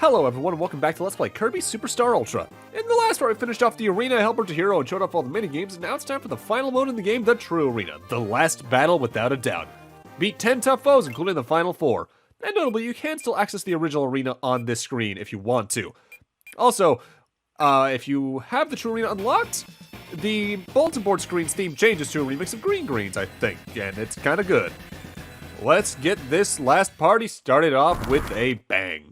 Hello everyone and welcome back to Let's Play Kirby Superstar Ultra. In the last part I finished off the arena, helper to hero, and showed off all the minigames, and now it's time for the final mode in the game, the True Arena. The last battle without a doubt. Beat 10 tough foes, including the final 4. And notably, you can still access the original arena on this screen if you want to. Also, if you have the True Arena unlocked, the bulletin board screen's theme changes to a remix of Green Greens, I think, and it's kinda good. Let's get this last party started off with a bang.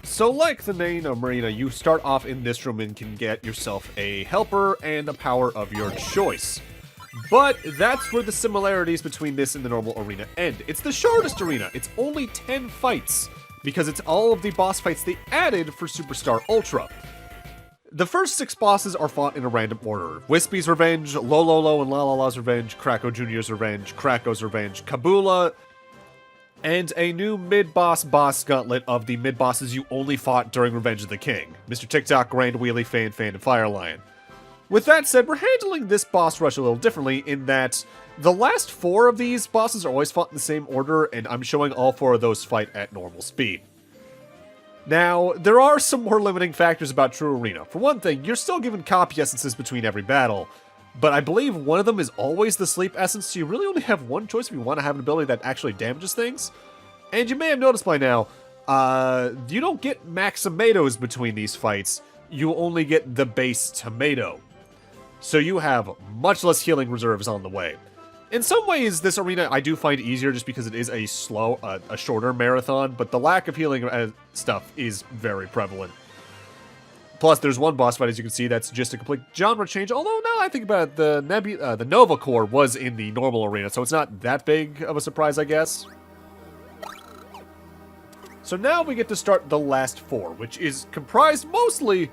So like the main arena, you start off in this room and can get yourself a helper and a power of your choice. But that's where the similarities between this and the normal arena end. It's the shortest arena. It's only 10 fights, because it's all of the boss fights they added for Superstar Ultra. The first 6 bosses are fought in a random order. Wispy's Revenge, Lololo and Lalala's Revenge, Kracko Jr.'s Revenge, Kracko's Revenge, Kabula, and a new mid-boss boss gauntlet of the mid-bosses you only fought during Revenge of the King. Mr. TikTok, Grand Wheelie, Fan, and Fire Lion. With that said, we're handling this boss rush a little differently in that the last 4 of these bosses are always fought in the same order, and I'm showing all 4 of those fight at normal speed. Now, there are some more limiting factors about True Arena. For one thing, you're still given copy essences between every battle, but I believe one of them is always the sleep essence, so you really only have one choice if you want to have an ability that actually damages things. And you may have noticed by now, you don't get max tomatoes between these fights, you only get the base tomato. So you have much less healing reserves on the way. In some ways, this arena I do find easier just because it is a shorter marathon, but the lack of healing stuff is very prevalent. Plus, there's one boss fight, as you can see, that's just a complete genre change. Although, now I think about it, the Nova Core was in the normal arena, so it's not that big of a surprise, I guess. So now we get to start the last 4, which is comprised mostly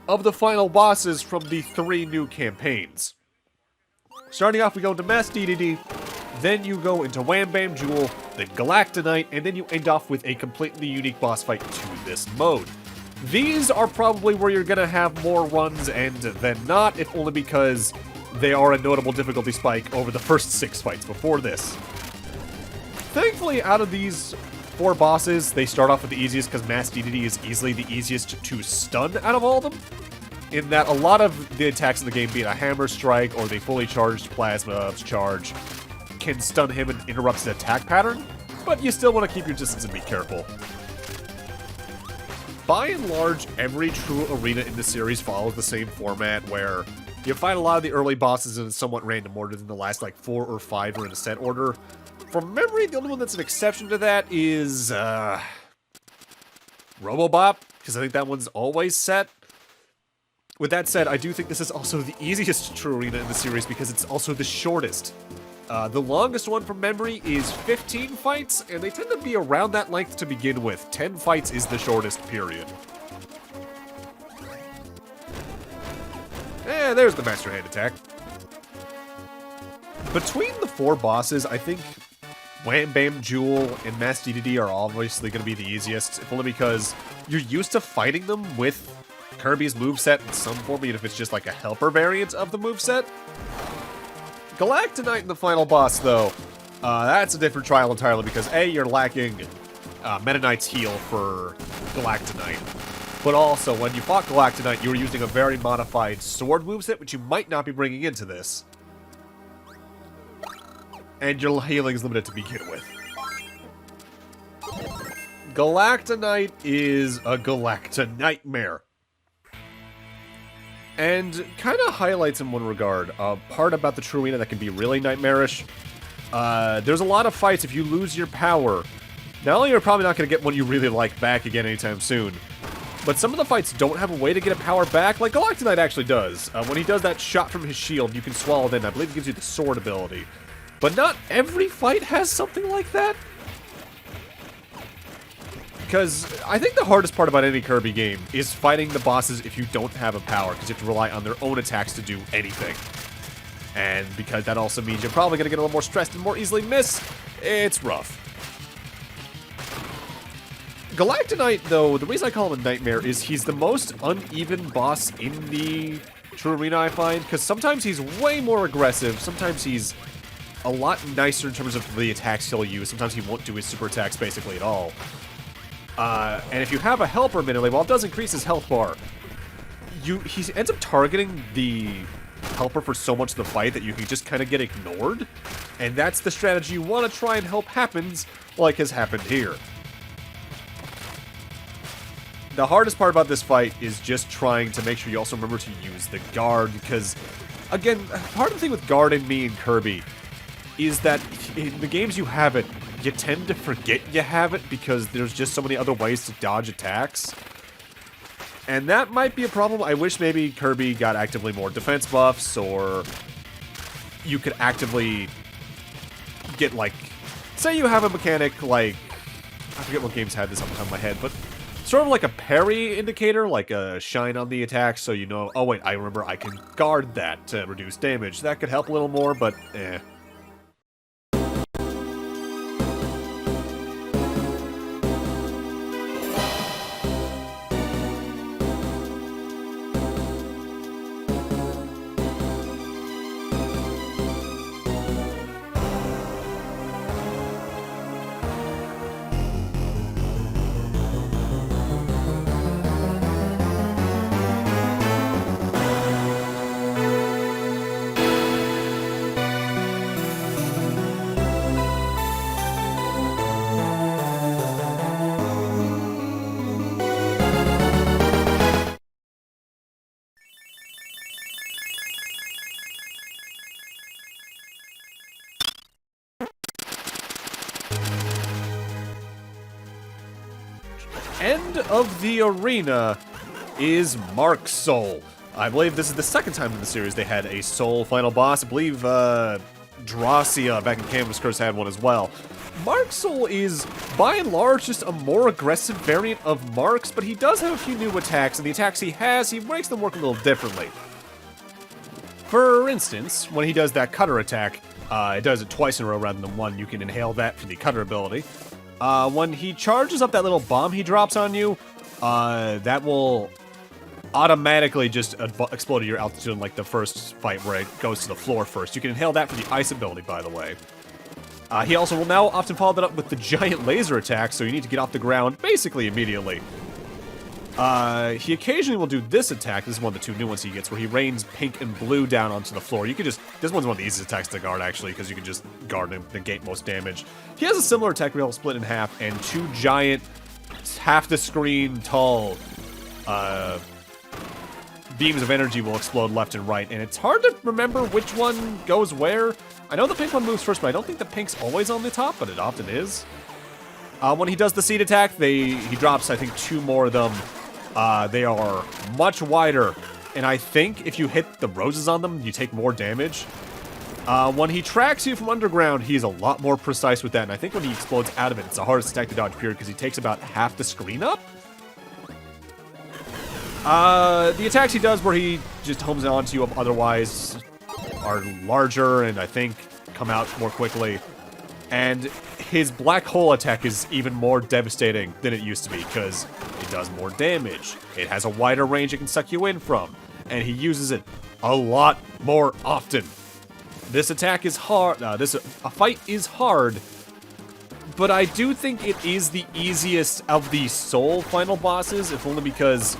of the final bosses from the 3 new campaigns. Starting off, we go into Mass DDD, then you go into Wham Bam Jewel, then Galactonite, and then you end off with a completely unique boss fight to this mode. These are probably where you're gonna have more runs and than not, if only because they are a notable difficulty spike over the first 6 fights before this. Thankfully, out of these 4 bosses, they start off with the easiest because Mass DDD is easily the easiest to stun out of all of them. In that a lot of the attacks in the game, be it a Hammer Strike or the fully charged Plasma Charge, can stun him and interrupt his attack pattern, but you still want to keep your distance and be careful. By and large, every True Arena in the series follows the same format where you fight a lot of the early bosses in a somewhat random order, then the last like 4 or 5 are in a set order. From memory, the only one that's an exception to that is Robobop, because I think that one's always set. With that said, I do think this is also the easiest True Arena in the series because it's also the shortest. The longest one from memory is 15 fights, and they tend to be around that length to begin with. 10 fights is the shortest, period. There's the Master Hand attack. Between the 4 bosses, I think Wham Bam Jewel and Mass DDD are obviously going to be the easiest, if only because you're used to fighting them with Kirby's moveset in some form, even if it's just like a helper variant of the moveset. Galactonite in the final boss, though, that's a different trial entirely because A, you're lacking Meta-Knight's heal for Galactonite, but also when you fought Galactonite, you were using a very modified sword moveset, which you might not be bringing into this. And your healing is limited to begin with. Galactonite is a Galacta-Nightmare. And kind of highlights in one regard, a part about the True Arena that can be really nightmarish. There's a lot of fights, if you lose your power, not only are you probably not going to get one you really like back again anytime soon, But some of the fights don't have a way to get a power back, like Galactonite actually does. When he does that shot from his shield, you can swallow it in. I believe it gives you the sword ability. But not every fight has something like that. Because I think the hardest part about any Kirby game is fighting the bosses if you don't have a power, because you have to rely on their own attacks to do anything. And because that also means you're probably going to get a little more stressed and more easily miss, it's rough. Galactonite, though, the reason I call him a nightmare is he's the most uneven boss in the True Arena, I find, because sometimes he's way more aggressive, sometimes he's a lot nicer in terms of the attacks he'll use, sometimes he won't do his super attacks basically at all. And if you have a helper minimally, while it does increase his health bar, he ends up targeting the helper for so much of the fight that you can just kind of get ignored, and that's the strategy you want to try and hope happens, like has happened here. The hardest part about this fight is just trying to make sure you also remember to use the guard, because, again, part of the thing with guard and me and Kirby is that in the games you have it, you tend to forget you have it because there's just so many other ways to dodge attacks. And that might be a problem. I wish maybe Kirby got actively more defense buffs, or you could actively get, like, say you have a mechanic like, I forget what games had this off the top of my head, but sort of like a parry indicator, like a shine on the attack, so you know, oh wait, I remember I can guard that to reduce damage. That could help a little more, but eh. End of the arena is Mark's Soul. I believe this is the second time in the series they had a Soul final boss. I believe Dracia back in Canvas Curse had one as well. Mark's Soul is, by and large, just a more aggressive variant of Mark's, but he does have a few new attacks, and the attacks he has, he makes them work a little differently. For instance, when he does that cutter attack, it does it twice in a row rather than one. You can inhale that for the cutter ability. When he charges up that little bomb he drops on you, that will automatically just explode at your altitude in like the first fight where it goes to the floor first. You can inhale that for the ice ability, by the way. He also will now often follow that up with the giant laser attack, so you need to get off the ground basically immediately. He occasionally will do this attack. This is one of the two new ones he gets, where he rains pink and blue down onto the floor. You can just, this one's one of the easiest attacks to guard, actually, because you can just guard and negate most damage. He has a similar attack where he'll split in half, and two giant, half the screen tall, beams of energy will explode left and right, and it's hard to remember which one goes where. I know the pink one moves first, but I don't think the pink's always on the top, but it often is. When he does the seed attack, he drops, I think, two more of them. They are much wider, and I think if you hit the roses on them, you take more damage. When he tracks you from underground, he's a lot more precise with that, and I think when he explodes out of it, it's the hardest attack to dodge, period, because he takes about half the screen up. The attacks he does where he just homes onto you otherwise are larger, and I think come out more quickly. And his black hole attack is even more devastating than it used to be, because it does more damage. It has a wider range it can suck you in from, and he uses it a lot more often. This attack is hard. A fight is hard, but I do think it is the easiest of the Soul final bosses, if only because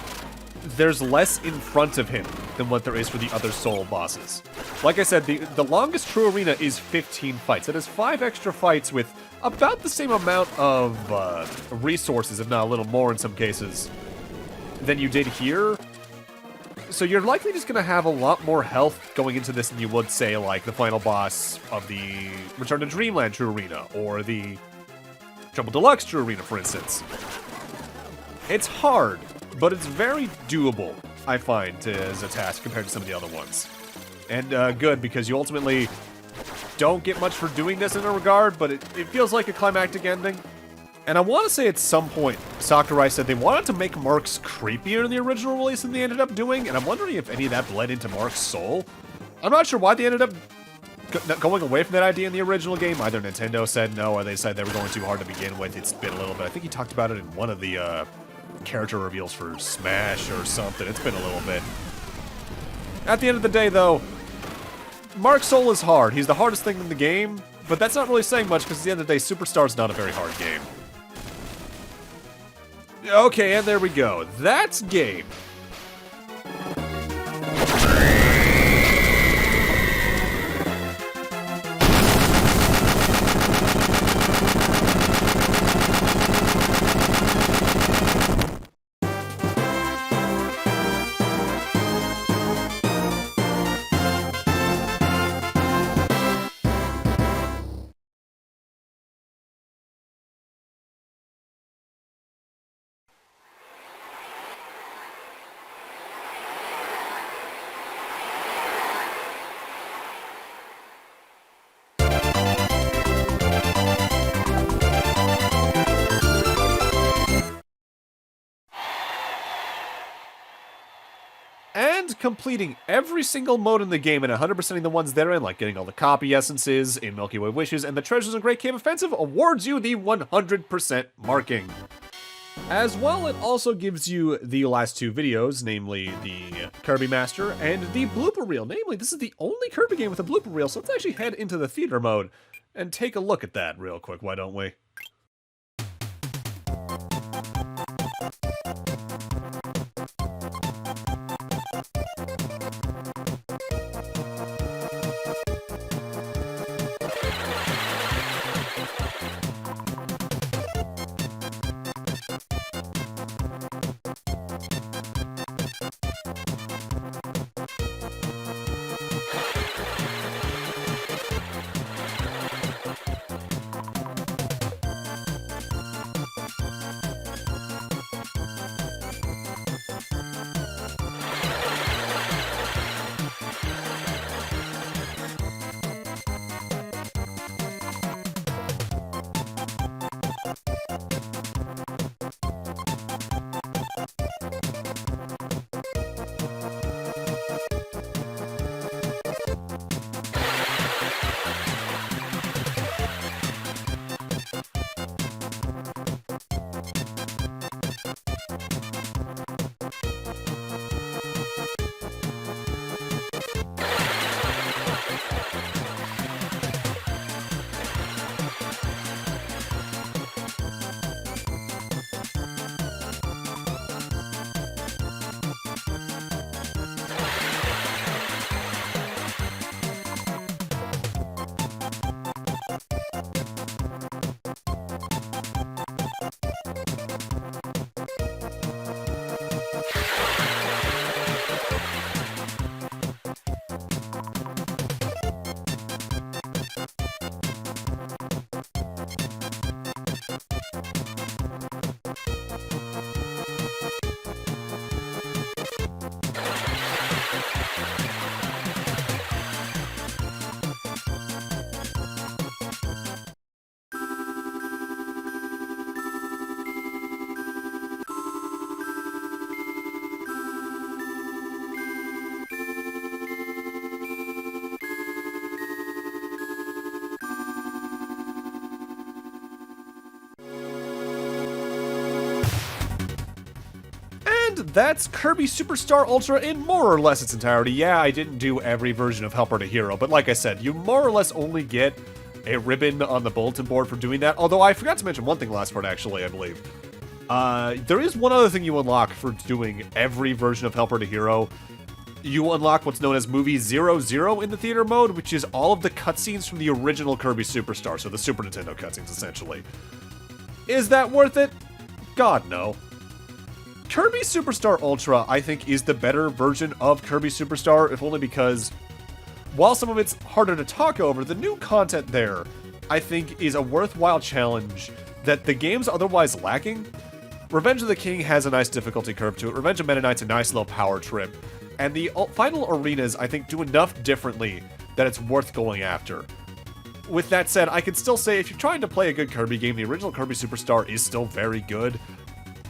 there's less in front of him than what there is for the other Soul bosses. Like I said, the longest true arena is 15 fights. It has 5 extra fights with about the same amount of resources, if not a little more in some cases, than you did here. So you're likely just going to have a lot more health going into this than you would, say, like the final boss of the Return to Dreamland True Arena, or the Jumble Deluxe True Arena, for instance. It's hard, but it's very doable, I find, as a task compared to some of the other ones. And good, because you ultimately don't get much for doing this in a regard, but it feels like a climactic ending. And I want to say at some point, Sakurai said they wanted to make Mark's creepier in the original release than they ended up doing, and I'm wondering if any of that bled into Mark's soul. I'm not sure why they ended up going away from that idea in the original game. Either Nintendo said no, or they said they were going too hard to begin with. It's been a little bit. I think he talked about it in one of the character reveals for Smash or something. It's been a little bit. At the end of the day, though, Mark's soul is hard. He's the hardest thing in the game, but that's not really saying much because at the end of the day, Superstar's not a very hard game. Okay, and there we go. That's game. And completing every single mode in the game and 100%ing the ones therein, like getting all the copy essences in Milky Way Wishes and the Treasures in Great Cave Offensive, awards you the 100% marking. As well, it also gives you the last two videos, namely the Kirby Master and the blooper reel. Namely, this is the only Kirby game with a blooper reel, so let's actually head into the theater mode and take a look at that real quick, why don't we? That's Kirby Superstar Ultra in more or less its entirety. Yeah, I didn't do every version of Helper to Hero, but like I said, you more or less only get a ribbon on the bulletin board for doing that, although I forgot to mention one thing last part, actually, I believe. There is one other thing you unlock for doing every version of Helper to Hero. You unlock what's known as Movie 00 in the theater mode, which is all of the cutscenes from the original Kirby Superstar, so the Super Nintendo cutscenes, essentially. Is that worth it? God, no. Kirby Superstar Ultra, I think, is the better version of Kirby Superstar, if only because, while some of it's harder to talk over, the new content there, I think, is a worthwhile challenge that the game's otherwise lacking. Revenge of the King has a nice difficulty curve to it. Revenge of Meta-Knight's a nice little power trip. And the final arenas, I think, do enough differently that it's worth going after. With that said, I can still say if you're trying to play a good Kirby game, the original Kirby Superstar is still very good.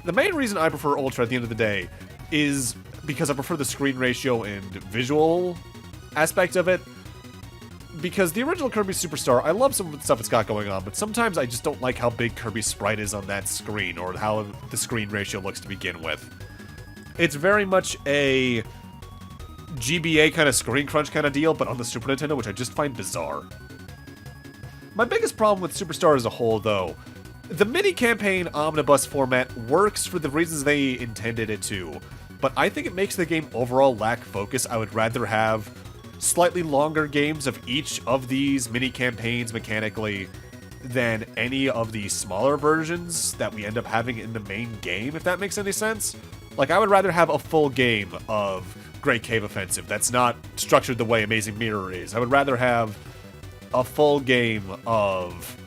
The main reason I prefer Ultra at the end of the day is because I prefer the screen ratio and visual aspect of it. Because the original Kirby Superstar, I love some of the stuff it's got going on, but sometimes I just don't like how big Kirby's sprite is on that screen, or how the screen ratio looks to begin with. It's very much a GBA kind of screen crunch kind of deal, but on the Super Nintendo, which I just find bizarre. My biggest problem with Superstar as a whole, though, the mini-campaign omnibus format works for the reasons they intended it to, but I think it makes the game overall lack focus. I would rather have slightly longer games of each of these mini-campaigns mechanically than any of the smaller versions that we end up having in the main game, if that makes any sense. Like, I would rather have a full game of Great Cave Offensive that's not structured the way Amazing Mirror is. I would rather have a full game of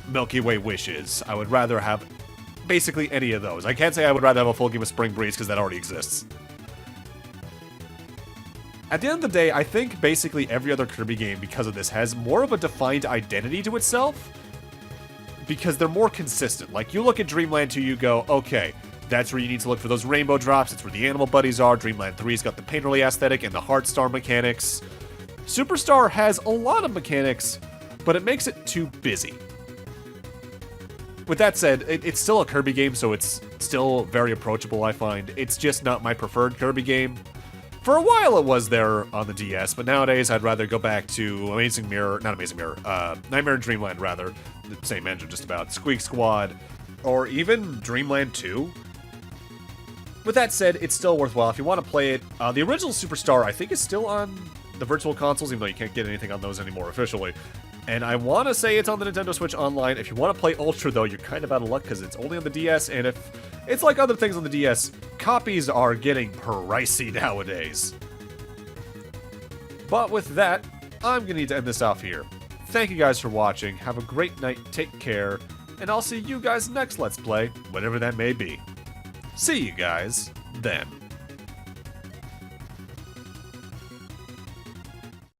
Milky Way Wishes. I would rather have basically any of those. I can't say I would rather have a full game of Spring Breeze because that already exists. At the end of the day, I think basically every other Kirby game, because of this, has more of a defined identity to itself, because they're more consistent. Like, you look at Dreamland 2, you go, okay, that's where you need to look for those rainbow drops, it's where the animal buddies are. Dreamland 3's got the painterly aesthetic and the Heart Star mechanics. Superstar has a lot of mechanics, but it makes it too busy. With that said, it's still a Kirby game, so it's still very approachable, I find. It's just not my preferred Kirby game. For a while it was there on the DS, but nowadays I'd rather go back to Nightmare in Dreamland, rather. The same engine, just about. Squeak Squad, or even Dreamland 2. With that said, it's still worthwhile if you want to play it. The original Superstar, I think, is still on the Virtual Consoles, even though you can't get anything on those anymore officially. And I want to say it's on the Nintendo Switch Online. If you want to play Ultra, though, you're kind of out of luck because it's only on the DS, and if it's like other things on the DS, copies are getting pricey nowadays. But with that, I'm going to need to end this off here. Thank you guys for watching, have a great night, take care, and I'll see you guys next Let's Play, whatever that may be. See you guys then.